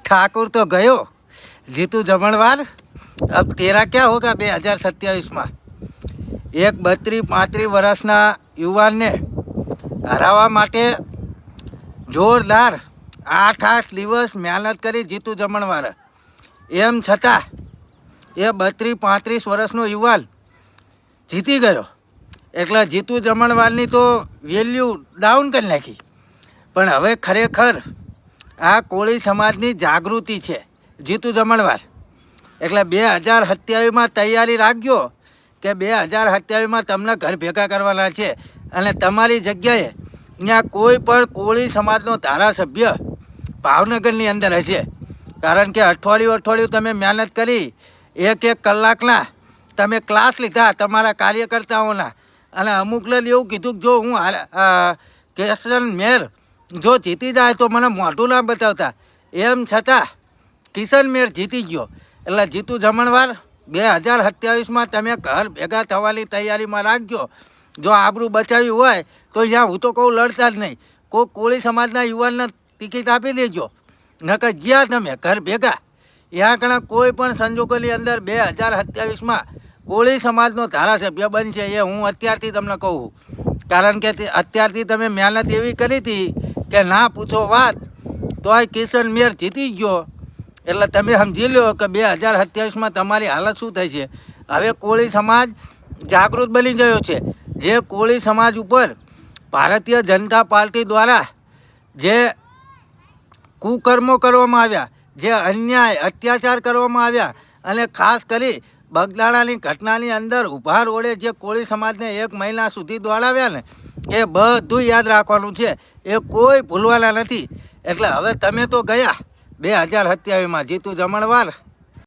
ठाकुर तो गयो, जीतू जमणवार। अब तेरा क्या होगा 2027 में? एक 32-35 વર્ષના યુવાનને હરાવવા માટે જોરદાર 8 દિવસ મહેનત કરી જીતુ જમણવારે. એમ છતાં એ 32-35 વર્ષનો યુવાન જીતી ગયો. એટલે જીતુ જમણવારની તો વેલ્યુ ડાઉન કરી નાખી. પણ હવે ખરેખર આ કોળી સમાજની જાગૃતિ છે જીતુ જમણવાર. એટલે 2027માં તૈયારી રાખજો કે 2027માં તમને ઘર ભેગા કરવાના છે. અને તમારી જગ્યાએ ત્યાં કોઈ પણ કોળી સમાજનો ધારાસભ્ય ભાવનગરની અંદર હશે. કારણ કે અઠવાડિયું તમે મહેનત કરી, 1 કલાકના તમે ક્લાસ લીધા તમારા કાર્યકર્તાઓના. અને અમુકને એવું કીધું કે જો હું કિશન મેર જો જીતી જાય તો મને મોઢું ના બતાવતા. એમ છતાં કિશન મેર જીતી ગયો. એટલે જીતુ જમણવાર 2027માં તમે ઘર ભેગા થવાની તૈયારીમાં રાખજો. જો આબરૂ બચાવ્યું હોય તો અહીંયા હું તો કહું લડતા જ નહીં. કોઈ કોળી સમાજના યુવાનને ટિકિટ આપી દેજો. નકર જ્યાં તમે ઘર ભેગા ત્યાં કણા કોઈ પણ સંજોગોની અંદર 2027માં કોળી સમાજનો ધારાસભ્ય બનશે. એ હું અત્યારથી તમને કહું. કારણ કે અત્યારથી તમે મહેનત એવી કરી હતી કે ના પૂછો વાત. તો આ કિશન મેર જીતી ગયો. એટલે તમે સમજી લો કે 2027માં તમારી હાલત શું થઈ છે. હવે કોળી સમાજ જાગૃત બની ગયો છે. જે કોળી સમાજ ઉપર ભારતીય જનતા પાર્ટી દ્વારા જે કુકર્મો કરવામાં આવ્યા, જે અન્યાય અત્યાચાર કરવામાં આવ્યા, અને ખાસ કરી બગદાણાની ઘટનાની અંદર ઊભા રોડે જે કોળી સમાજને 1 મહિના સુધી દોડાવ્યા ને, એ બધું યાદ રાખવાનું છે. એ કોઈ ભૂલવાના નથી. એટલે હવે તમે તો ગયા 2027માં જીતુ જમણવાર